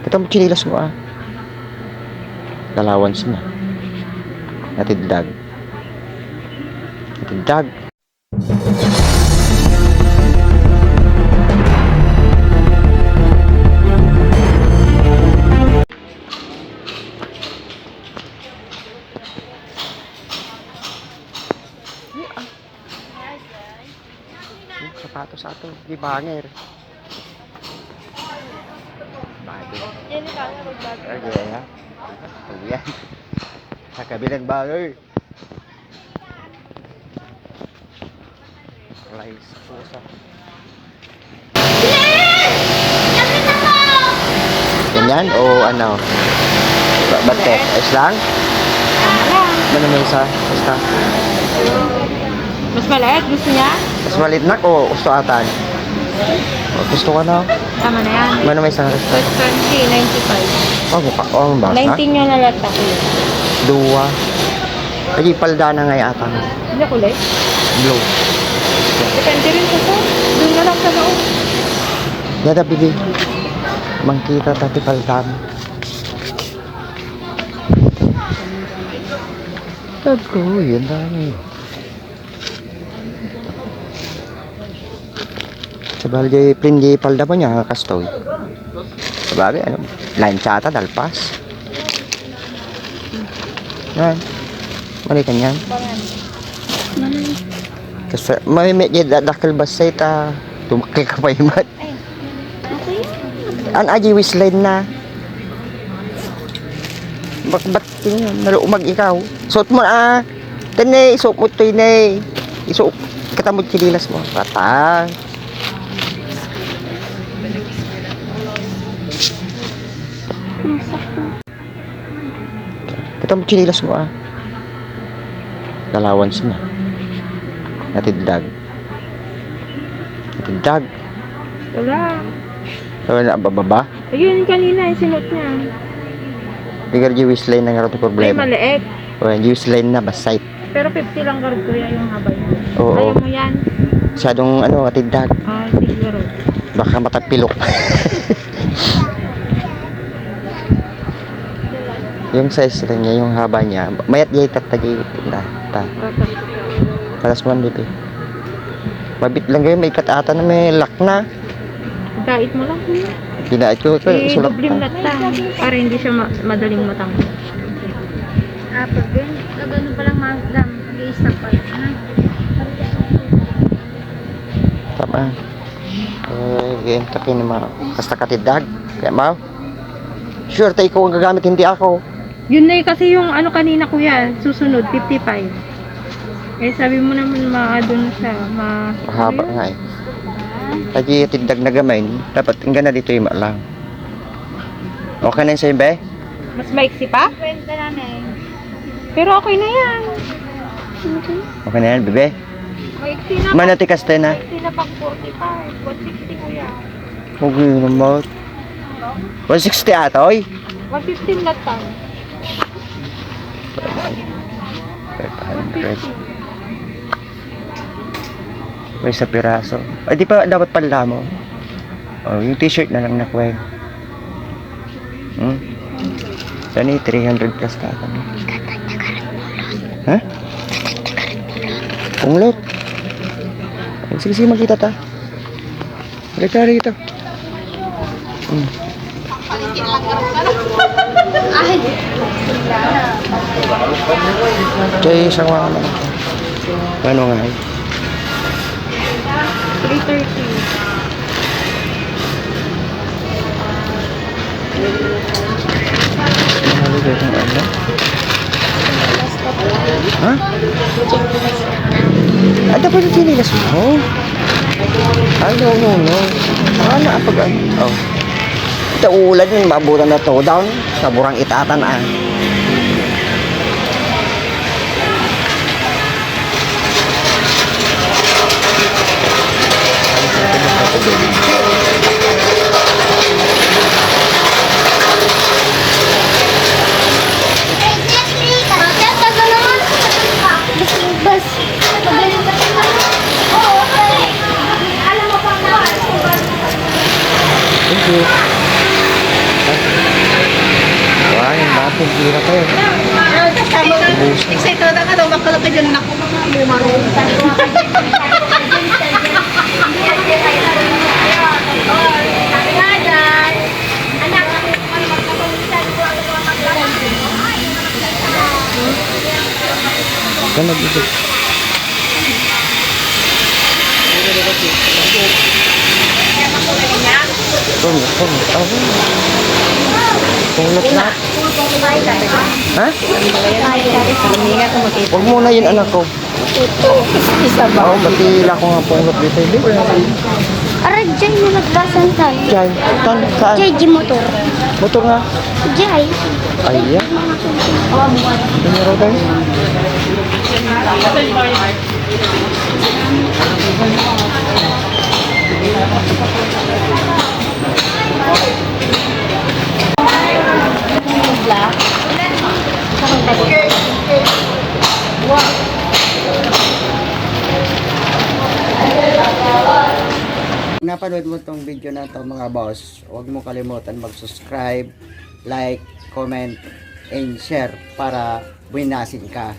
Kita mo chinilas mo ah. Allowance na. Natindag. Natindag. Sapatos ato, di banger. Bago. Yan yung bago, bago. Okay, ha? Oh, yan. Sa kabilang banger. Rice, pusa. Ganyan o ano? Bate? Ayos lang? Tama lang. Ano may isa? Basta. Mas maliit, gusto niya? Mas malit na o gusto atan? O, gusto ko na. Tama na yan. Ano may isang restaurant? 20, 95. Oh, mukha. Oh, ang basa. 19 yung nalata ko yun. Dua. Lagi palda na nga ata. Hindi kulay. Blue. Depende rin sa to. Doon na lang sa loob. Yada, bibi. Mangkita tapi palda mo. Tad ko, yan dami. Sabali, prindi palda mo niya, kastoy. Sabali, ano, lanchata, dalpas. Yan. Mali ka niyan. Kasi, may dakil basay ta. Tumakil ka pa imat. An aji wisline na. Ba't yun, naluumag ikaw. Suot mo na. Tanay, isuot mo ito yun. Isuot, kita mo chililas mo. Patang. Kita mo chinilas mo ah. Allowance na. Natindag. Natindag. Wala. Wala na bababa. Ayun kanina, yung sinot niya. Tigar di wisline na nga ito Ay, problema. maliit. O yan, wisline na basite. Pero 50 lang garog kuya yung haba niya. Oo. Ayaw mo yan. Masyadong ano, natindag. Ah, siguro. Baka matapilok. Yung size lang niya, yung haba niya. Mayat yay tatagi. Ta. Palas mo dito. Mabit lang kayo, may katata na may lock na. Dait mo lang kuya. Ginait ko ito. I-dublim na ta. Para hindi siya madaling matanggal. Ah, pag ganun pa lang madam. Mag-i-stop pa lang. Tama. Game takin naman. Kasta katidag. Kaya mau. Sure, tayo ikaw ang gagamit, hindi ako. Yun na kasi yung ano kanina kuya. Susunod, 55. Eh sabi mo naman doon sa Mahaba nga eh. Lagi tindag na gamay. Dapat tingnan na dito yung lang. Okay na yun sa'yo, be? mas maiksi pa? Pero okay na yan. Okay na yan, bebe? Maiksi na. Manatikas tayo na. Maiksi na pang 45. 160 kuya. Okay naman. 160 ata, oy. 115 na tan. 500. May sa piraso. Ay, di pa dapat pala mo. Oh, yung t-shirt na lang nakuha. Saan 300 plus ka kami. Ha? Punglot. Sige, sige, magkita ta. Halika rito. Kaya isang mga naman. Ano nga eh? 330. Mahalo kung ano? Ha? Ada pa rin sinilas mo? No. Ano pag ano? Oh. Ito ulan yung mabutan na to down. Saburang itatan ah. Thank you. Wah, yung dati, hirap kayo. Excited na ka daw, makulog ka dyan, naku, bumarong. Sabi nga dyan, anak, Kan nag-isip. Tulot na. Ha? Huwag muna yun anak ko. isa Oo, batila ko nga pungot dito. Aray, Jay, may naglasan tayo. Diyan, saan? Jay, di motor. Motor nga. Jay. Ayan. Ini raw tayo. Napanood mo tong video na to mga boss, huwag mo kalimutan mag-subscribe, like, comment, and share para winasin ka.